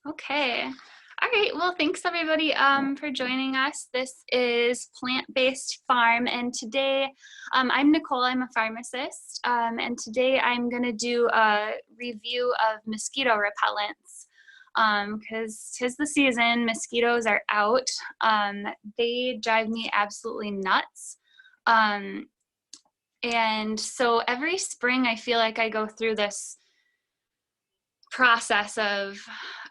Okay. All right. Well, thanks everybody for joining us. This is Plant-Based Farm, and today I'm Nicole. I'm a pharmacist, and today I'm going to do a review of mosquito repellents because 'tis the season. Mosquitoes are out. They drive me absolutely nuts. Um, and so every spring, I feel like I go through this process of,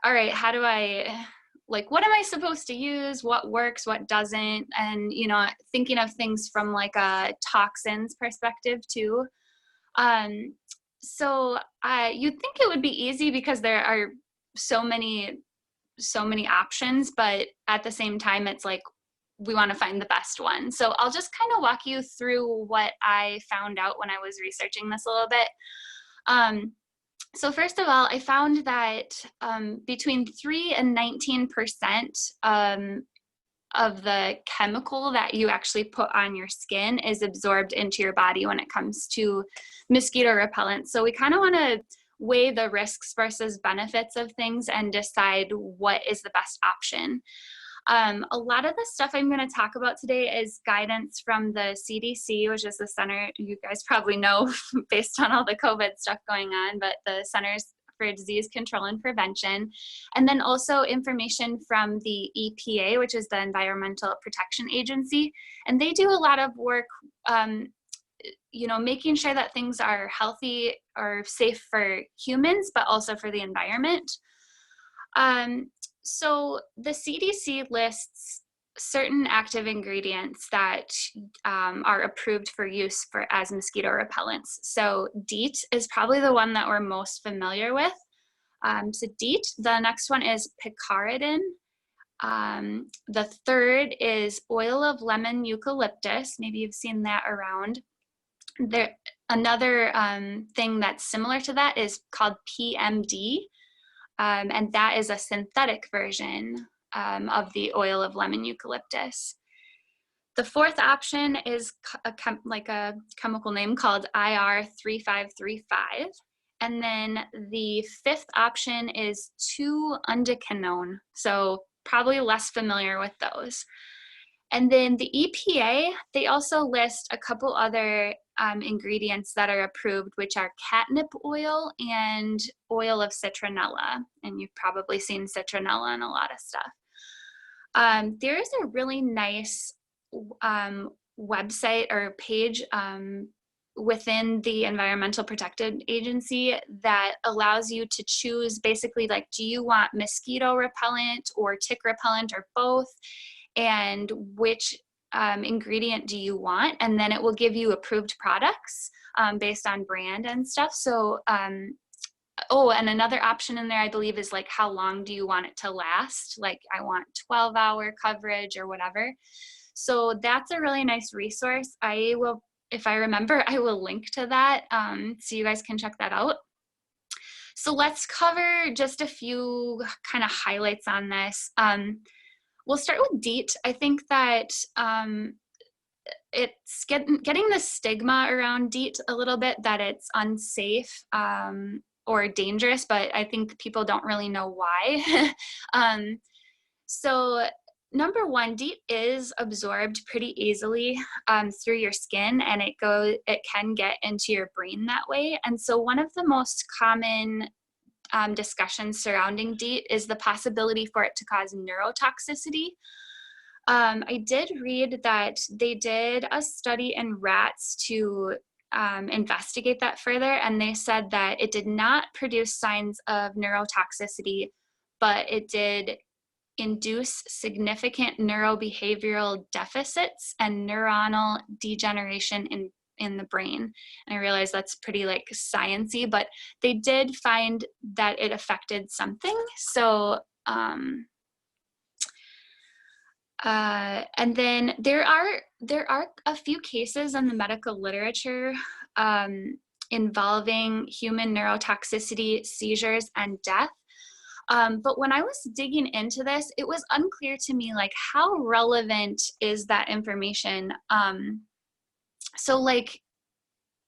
all right, how do I, like, what am I supposed to use? What works, what doesn't? And, thinking of things from like a toxins perspective too. Um, you'd think it would be easy because there are so many, so many options, but at the same time, it's like, we want to find the best one. So I'll just kind of walk you through what I found out when I was researching this a little bit. So first of all, I found that between 3 and 19% of the chemical that you actually put on your skin is absorbed into your body when it comes to mosquito repellent. So we kind of want to weigh the risks versus benefits of things and decide what is the best option. A lot of the stuff I'm going to talk about today is guidance from the CDC, which is the center you guys probably know based on all the COVID stuff going on, but the Centers for Disease Control and Prevention. And then also information from the EPA, which is the Environmental Protection Agency. And they do a lot of work, making sure that things are healthy or safe for humans, but also for the environment. So the CDC lists certain active ingredients that are approved for use as mosquito repellents. So DEET is probably the one that we're most familiar with. So DEET, the next one is Picaridin. The third is oil of lemon eucalyptus. Maybe you've seen that around. Another thing that's similar to that is called PMD. And that is a synthetic version of the oil of lemon eucalyptus. The fourth option is a chemical name called IR3535. And then the fifth option is 2-undecanone. So probably less familiar with those. And then the EPA, they also list a couple other ingredients that are approved, which are catnip oil and oil of citronella. And you've probably seen citronella in a lot of stuff. There is a really nice website or page within the Environmental Protection Agency that allows you to choose basically, like, do you want mosquito repellent or tick repellent or both? And which ingredient do you want? And then it will give you approved products based on brand and stuff. So, and another option in there, I believe, is like, how long do you want it to last? Like, I want 12-hour coverage or whatever. So that's a really nice resource. I will, if I remember, I will link to that so you guys can check that out. So let's cover just a few kind of highlights on this. We'll start with DEET. I think that it's getting the stigma around DEET a little bit, that it's unsafe or dangerous, but I think people don't really know why. So number one, DEET is absorbed pretty easily through your skin, and it can get into your brain that way. And so one of the most common discussions surrounding DEET is the possibility for it to cause neurotoxicity. I did read that they did a study in rats to investigate that further, and they said that it did not produce signs of neurotoxicity, but it did induce significant neurobehavioral deficits and neuronal degeneration in the brain. And I realize that's pretty like science-y, but they did find that it affected something. So, and then there are a few cases in the medical literature involving human neurotoxicity, seizures, and death. But when I was digging into this, it was unclear to me, like, how relevant is that information? So like,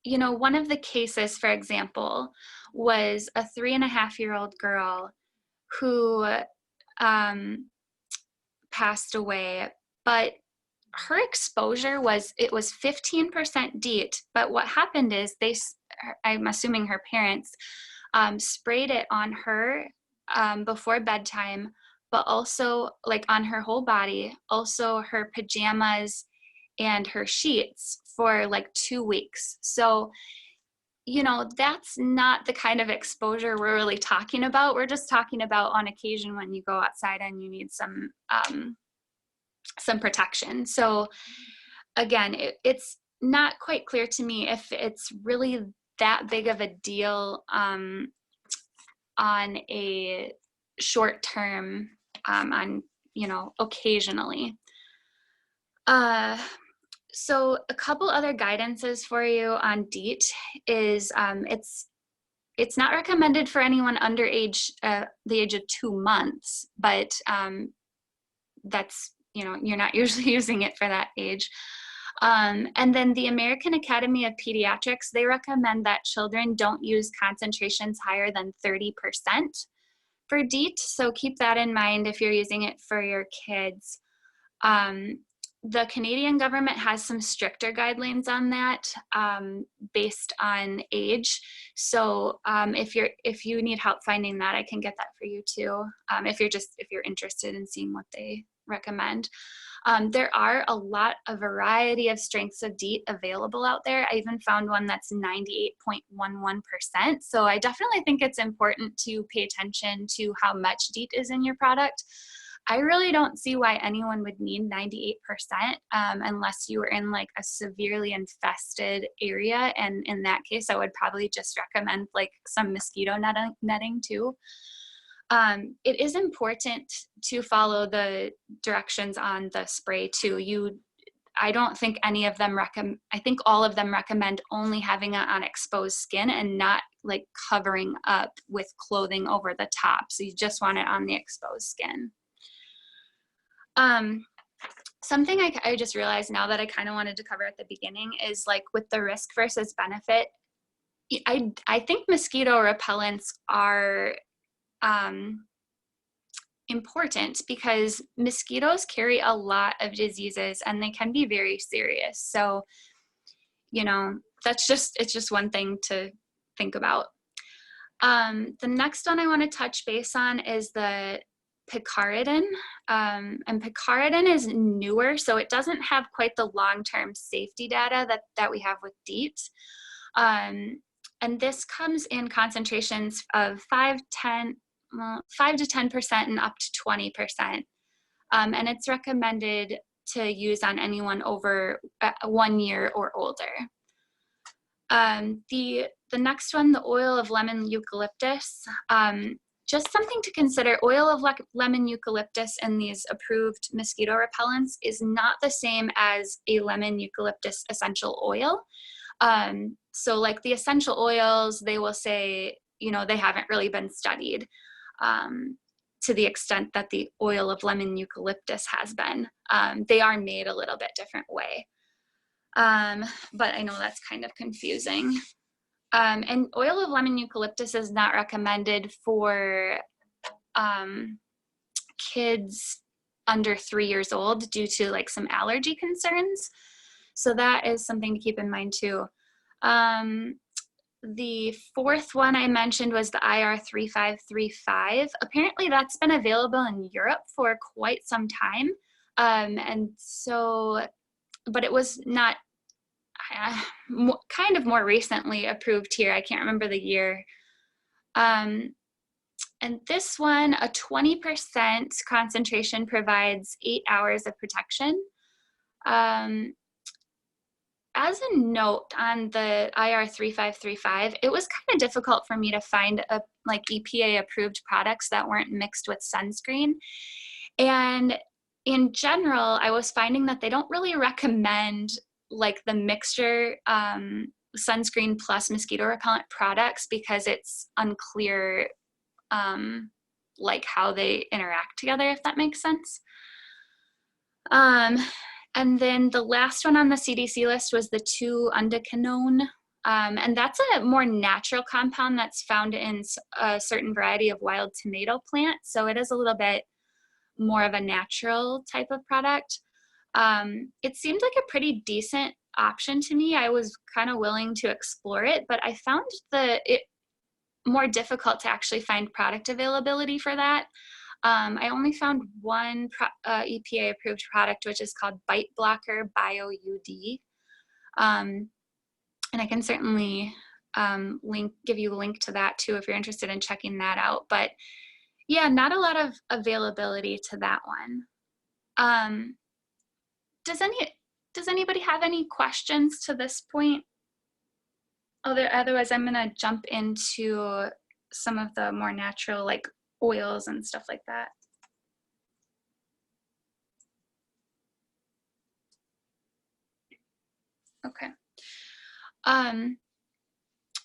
one of the cases, for example, was a 3.5-year-old girl who passed away, but her exposure was, it was 15% DEET, but what happened is I'm assuming her parents sprayed it on her before bedtime, but also like on her whole body, also her pajamas and her sheets for like 2 weeks. So, you know, that's not the kind of exposure we're really talking about. We're just talking about on occasion when you go outside and you need some protection. So again, it's not quite clear to me if it's really that big of a deal on a short term, on, you know, occasionally. So a couple other guidances for you on DEET is it's not recommended for anyone under the age of 2 months, but that's, you know, you're not usually using it for that age. And then the American Academy of Pediatrics, they recommend that children don't use concentrations higher than 30% for DEET. So keep that in mind if you're using it for your kids. The Canadian government has some stricter guidelines on that based on age. So if you need help finding that, I can get that for you too. If you're interested in seeing what they recommend. There are a variety of strengths of DEET available out there. I even found one that's 98.11%. So I definitely think it's important to pay attention to how much DEET is in your product. I really don't see why anyone would need 98% unless you were in like a severely infested area. And in that case, I would probably just recommend like some mosquito netting too. It is important to follow the directions on the spray too. I don't think any of them I think all of them recommend only having it on exposed skin and not like covering up with clothing over the top. So you just want it on the exposed skin. Something I just realized now that I kind of wanted to cover at the beginning is like with the risk versus benefit. I think mosquito repellents are important because mosquitoes carry a lot of diseases and they can be very serious. So, you know, it's just one thing to think about. The next one I want to touch base on is the Picaridin. And Picaridin is newer, so it doesn't have quite the long-term safety data that we have with DEET. And this comes in concentrations of 5 to 10% and up to 20%. And it's recommended to use on anyone over 1 year or older. The next one, the oil of lemon eucalyptus. Just something to consider, oil of lemon eucalyptus in these approved mosquito repellents is not the same as a lemon eucalyptus essential oil. So like the essential oils, they will say, you know, they haven't really been studied to the extent that the oil of lemon eucalyptus has been. They are made a little bit different way. But I know that's kind of confusing. And oil of lemon eucalyptus is not recommended for kids under 3 years old due to like some allergy concerns. So that is something to keep in mind too. The fourth one I mentioned was the IR3535. Apparently that's been available in Europe for quite some time. And so, but it was not kind of more recently approved here. I can't remember the year. And this one, a 20% concentration provides 8 hours of protection. As a note on the IR3535, it was kind of difficult for me to find like EPA approved products that weren't mixed with sunscreen. And in general, I was finding that they don't really recommend like the mixture sunscreen plus mosquito repellent products because it's unclear like how they interact together, if that makes sense. And then the last one on the CDC list was the 2-undaquinone And that's a more natural compound that's found in a certain variety of wild tomato plants. So it is a little bit more of a natural type of product. It seemed like a pretty decent option to me. I was kind of willing to explore it, but I found it more difficult to actually find product availability for that. I only found one EPA approved product, which is called Bite Blocker Bio-UD. And I can certainly give you a link to that too if you're interested in checking that out. But yeah, not a lot of availability to that one. Does anybody have any questions to this point? Otherwise, I'm gonna jump into some of the more natural, like oils and stuff like that. Okay.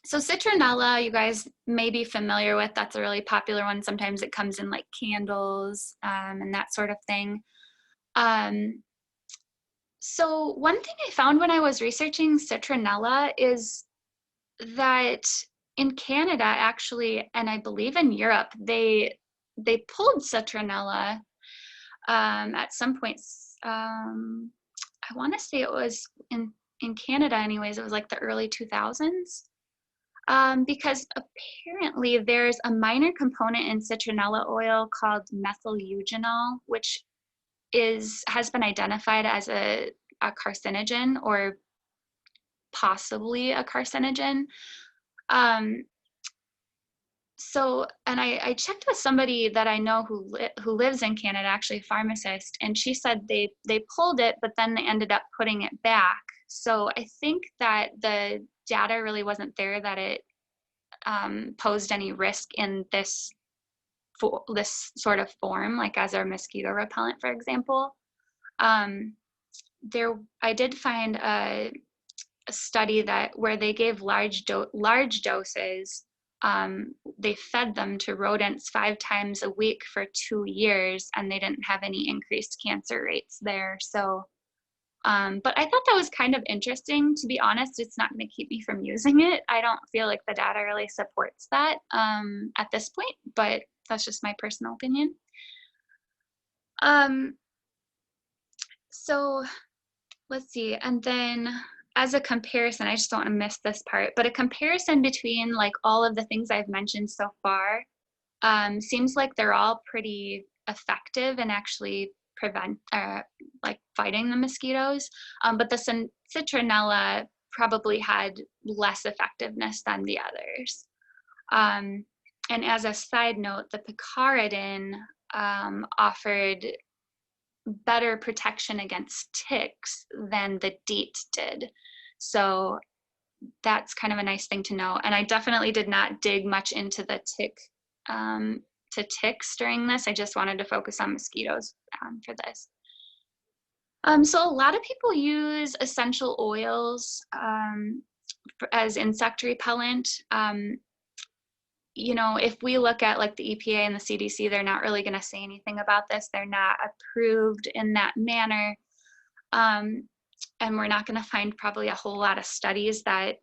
So citronella, you guys may be familiar with. That's a really popular one. Sometimes it comes in like candles and that sort of thing. So one thing I found when I was researching citronella is that in Canada, actually, and I believe in Europe, they pulled citronella at some points. I want to say it was in Canada, anyways. It was like the early 2000s. Because apparently there's a minor component in citronella oil called methyl eugenol, which has been identified as a carcinogen or possibly a carcinogen. So, and I checked with somebody that I know who lives in Canada, actually a pharmacist, and she said they pulled it, but then they ended up putting it back. So I think that the data really wasn't there that it posed any risk in this sort of form, like as a mosquito repellent, for example. I did find a study where they gave large doses. They fed them to rodents 5 times a week for 2 years, and they didn't have any increased cancer rates there. So, but I thought that was kind of interesting. To be honest, it's not going to keep me from using it. I don't feel like the data really supports that at this point, but that's just my personal opinion. So let's see, and then as a comparison, I just don't want to miss this part, but a comparison between like all of the things I've mentioned so far seems like they're all pretty effective in actually like fighting the mosquitoes. But the citronella probably had less effectiveness than the others. And as a side note, the Picaridin offered better protection against ticks than the DEET did. So that's kind of a nice thing to know. And I definitely did not dig much into the ticks during this. I just wanted to focus on mosquitoes for this. So a lot of people use essential oils as insect repellent. You know, if we look at like the EPA and the CDC, they're not really going to say anything about this. They're not approved in that manner. And we're not going to find probably a whole lot of studies that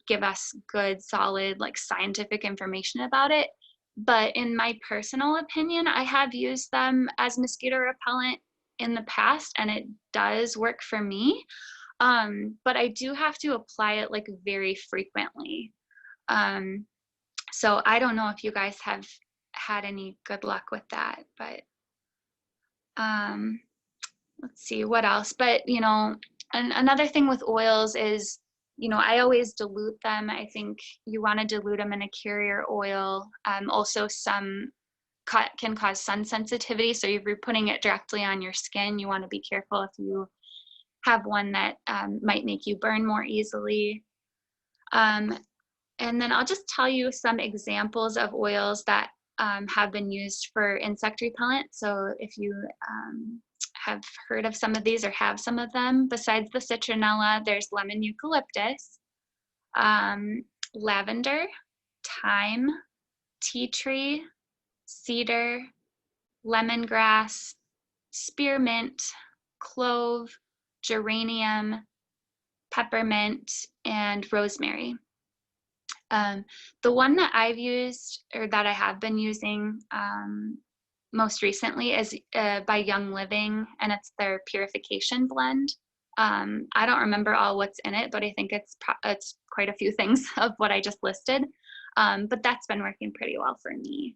give us good, solid, like scientific information about it. But in my personal opinion, I have used them as mosquito repellent in the past, and it does work for me. But I do have to apply it like very frequently. So I don't know if you guys have had any good luck with that, but let's see what else. But, you know, another thing with oils is, you know, I always dilute them. I think you want to dilute them in a carrier oil. Also, some can cause sun sensitivity. So if you're putting it directly on your skin, you want to be careful if you have one that might make you burn more easily. And then I'll just tell you some examples of oils that have been used for insect repellent. So if you have heard of some of these or have some of them, besides the citronella, there's lemon eucalyptus, lavender, thyme, tea tree, cedar, lemongrass, spearmint, clove, geranium, peppermint, and rosemary. The one that I've used, or that I have been using most recently, is by Young Living, and it's their purification blend. I don't remember all what's in it, but I think it's quite a few things of what I just listed. But that's been working pretty well for me.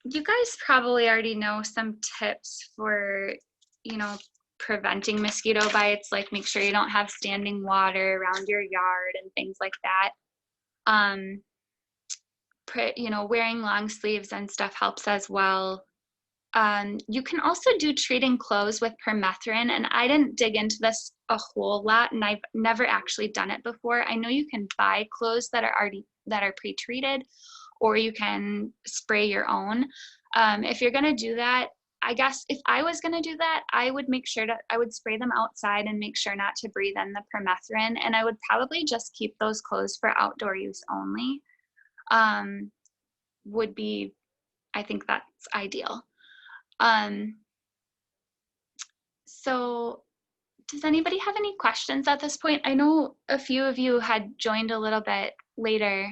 You guys probably already know some tips for, preventing mosquito bites, like make sure you don't have standing water around your yard and things like that. Wearing long sleeves and stuff helps as well. You can also do treating clothes with permethrin, and I didn't dig into this a whole lot, and I've never actually done it before. I know you can buy clothes that are pre-treated, or you can spray your own. If you're gonna do that, I guess if I was gonna do that, I would make sure I would spray them outside and make sure not to breathe in the permethrin, and I would probably just keep those clothes for outdoor use only. I think that's ideal. So does anybody have any questions at this point? I know a few of you had joined a little bit later.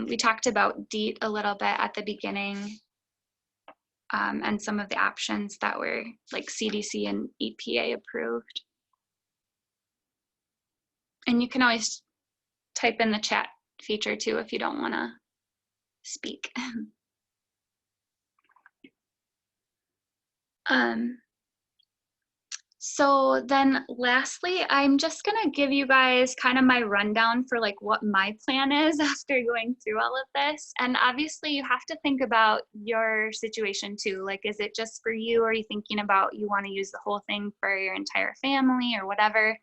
We talked about DEET a little bit at the beginning, and some of the options that were like CDC and EPA approved. And you can always type in the chat feature too if you don't want to speak. So then lastly, I'm just gonna give you guys kind of my rundown for like what my plan is after going through all of this. And obviously you have to think about your situation too. Like, is it just for you? Or are you thinking about you want to use the whole thing for your entire family or whatever?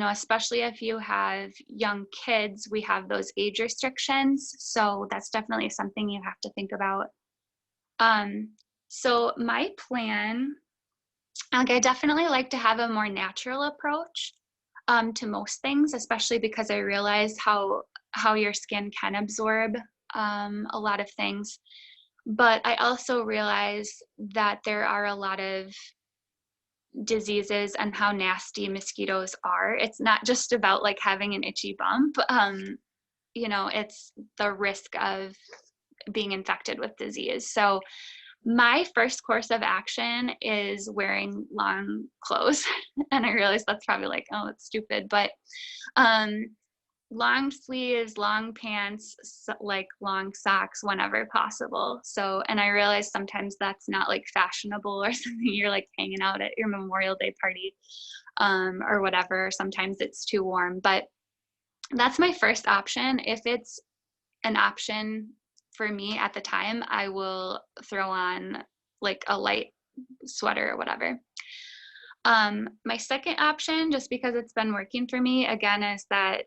Especially if you have young kids, we have those age restrictions. So that's definitely something you have to think about. So my plan, I definitely like to have a more natural approach to most things, especially because I realize how your skin can absorb a lot of things. But I also realize that there are a lot of diseases and how nasty mosquitoes are. It's not just about like having an itchy bump. It's the risk of being infected with disease. So my first course of action is wearing long clothes. And I realize that's probably like, oh, it's stupid, but long sleeves, long pants, like long socks whenever possible. So, and I realize sometimes that's not like fashionable or something. You're like hanging out at your Memorial Day party or whatever. Sometimes it's too warm, but that's my first option. If it's an option for me at the time, I will throw on like a light sweater or whatever. My second option, just because it's been working for me, again, is that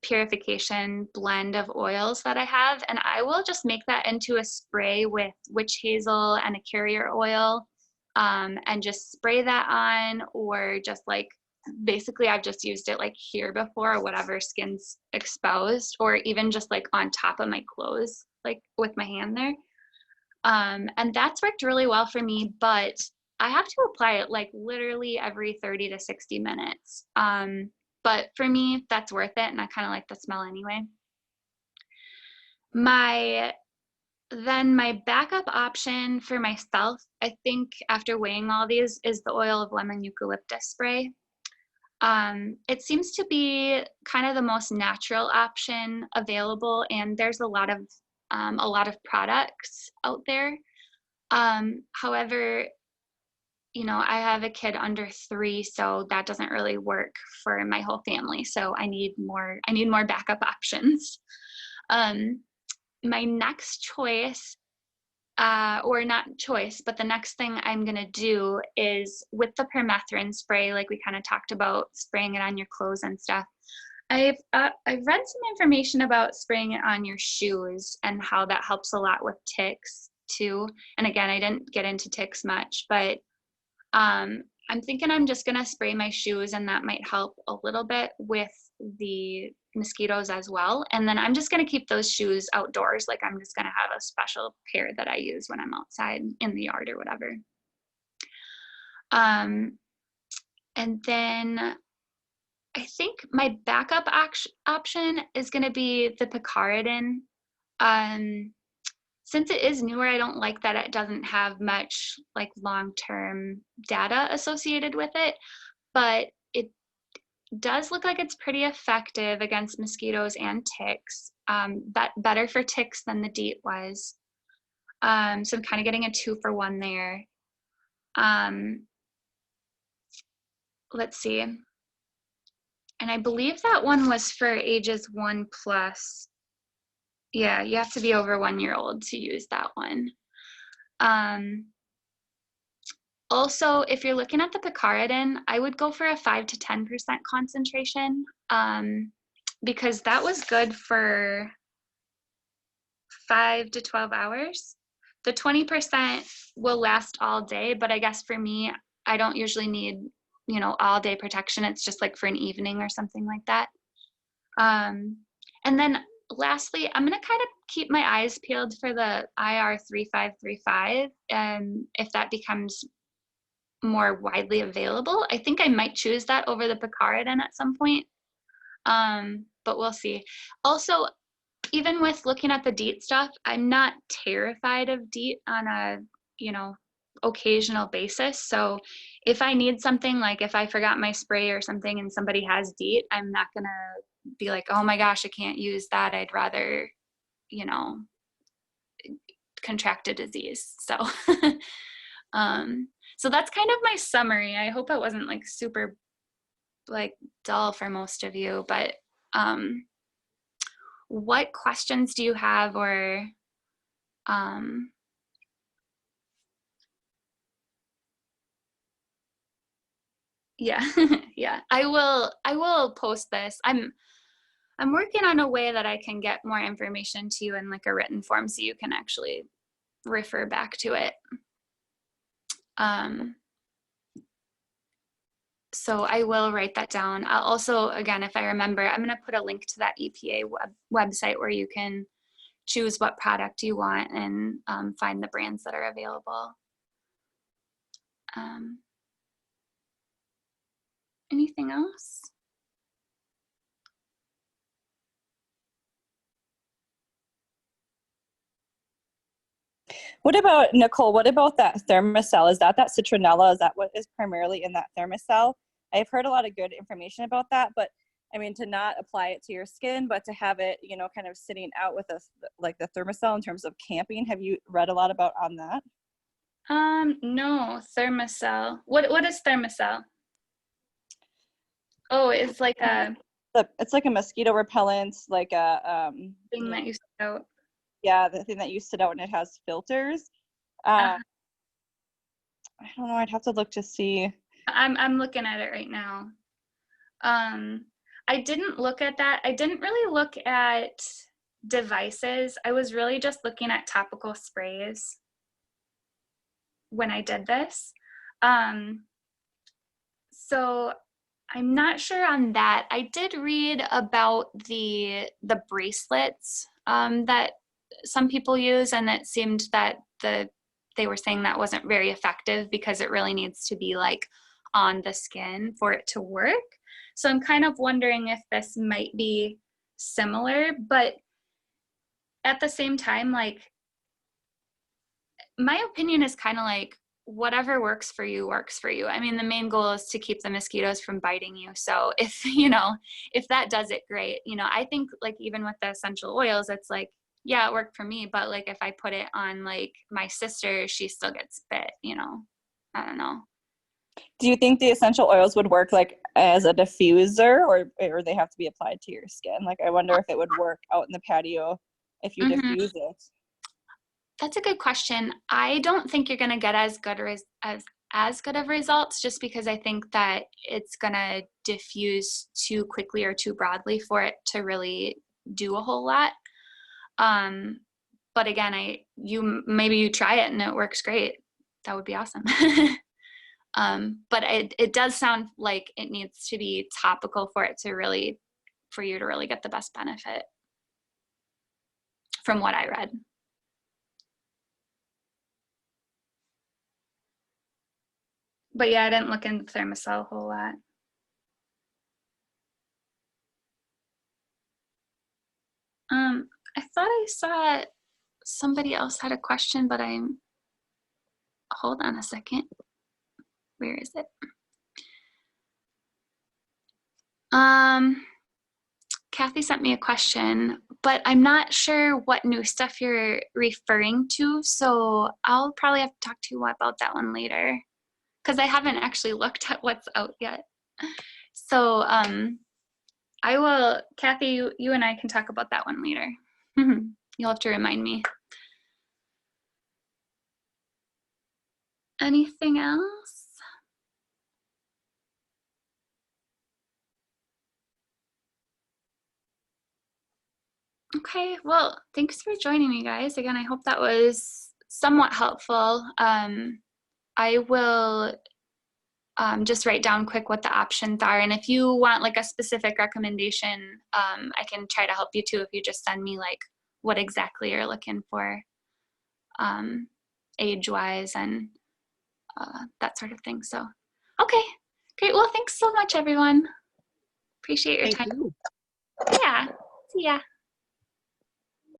purification blend of oils that I have, and I will just make that into a spray with witch hazel and a carrier oil, and just spray that on, or just like basically I've just used it like here before, whatever skin's exposed, or even just like on top of my clothes, like with my hand there. And that's worked really well for me, but I have to apply it like literally every 30 to 60 minutes. But for me, that's worth it, and I kind of like the smell anyway. My backup option for myself, I think after weighing all these, is the oil of lemon eucalyptus spray. It seems to be kind of the most natural option available, and there's a lot of products out there. However, I have a kid under 3, so that doesn't really work for my whole family. So I need more backup options. My next choice, or not choice, but the next thing I'm gonna do is with the permethrin spray, like we kind of talked about spraying it on your clothes and stuff. I've read some information about spraying it on your shoes and how that helps a lot with ticks too. And again, I didn't get into ticks much, but I'm thinking I'm just gonna spray my shoes, and that might help a little bit with the mosquitoes as well. And then I'm just gonna keep those shoes outdoors. Like I'm just gonna have a special pair that I use when I'm outside in the yard or whatever. And then I think my backup option is going to be the Picaridin. Since it is newer, I don't like that it doesn't have much like long-term data associated with it, but it does look like it's pretty effective against mosquitoes and ticks. But better for ticks than the DEET was. So I'm kind of getting a 2-for-1 there. Let's see. And I believe that one was for ages 1+. Yeah, you have to be over 1 year old to use that one. Also, if you're looking at the Picaridin, I would go for a 5 to 10% concentration, because that was good for 5 to 12 hours. The 20% will last all day, but I guess for me, I don't usually need, all day protection. It's just like for an evening or something like that. And then lastly, I'm going to kind of keep my eyes peeled for the IR3535. And if that becomes more widely available, I think I might choose that over the Picaridin at some point. But we'll see. Also, even with looking at the DEET stuff, I'm not terrified of DEET on a, occasional basis. So if I need something, like if I forgot my spray or something and somebody has DEET, I'm not going to be like, oh my gosh, I can't use that. I'd rather, contract a disease. So, so that's kind of my summary. I hope it wasn't like super like dull for most of you, but, what questions do you have, or, yeah, yeah, I will post this. I'm working on a way that I can get more information to you in like a written form so you can actually refer back to it. So I will write that down. I'll also, again, if I remember, I'm going to put a link to that EPA website where you can choose what product you want and find the brands that are available. Anything else? What about, Nicole, what about that Thermacell? Is that citronella? Is that what is primarily in that Thermacell? I've heard a lot of good information about that, but I mean, to not apply it to your skin, but to have it, kind of sitting out with us, like the Thermacell in terms of camping. Have you read a lot about on that? No, Thermacell. What is Thermacell? Oh, it's like It's like a mosquito repellent, like a thing that you sit out. Yeah, the thing that you sit out and it has filters. I don't know. I'd have to look to see. I'm looking at it right now. I didn't look at that. I didn't really look at devices. I was really just looking at topical sprays when I did this. So I'm not sure on that. I did read about the bracelets that some people use, and it seemed that they were saying that wasn't very effective because it really needs to be like on the skin for it to work. So I'm kind of wondering if this might be similar, but at the same time, like, my opinion is kind of like, whatever works for you works for you. I mean, the main goal is to keep the mosquitoes from biting you. So if, if that does it, great. I think like even with the essential oils, it's like, yeah, it worked for me, but like if I put it on like my sister, she still gets bit, I don't know. Do you think the essential oils would work like as a diffuser, or they have to be applied to your skin? Like, I wonder if it would work out in the patio if you diffuse it. That's a good question. I don't think you're going to get as good of results, just because I think that it's going to diffuse too quickly or too broadly for it to really do a whole lot. But again, maybe you try it and it works great. That would be awesome. But it does sound like it needs to be topical for you to really get the best benefit, from what I read. But yeah, I didn't look into Thermacell a whole lot. I thought I saw somebody else had a question, but hold on a second. Where is it? Kathy sent me a question, but I'm not sure what new stuff you're referring to, so I'll probably have to talk to you about that one later, because I haven't actually looked at what's out yet. So I will, Kathy, you and I can talk about that one later. You'll have to remind me. Anything else? Okay, well, thanks for joining me, guys. Again, I hope that was somewhat helpful. I will just write down quick what the options are. And if you want like a specific recommendation, I can try to help you too if you just send me like what exactly you're looking for, age-wise and that sort of thing. So, okay, great. Well, thanks so much, everyone. Appreciate your time. Thank you. Yeah, see ya.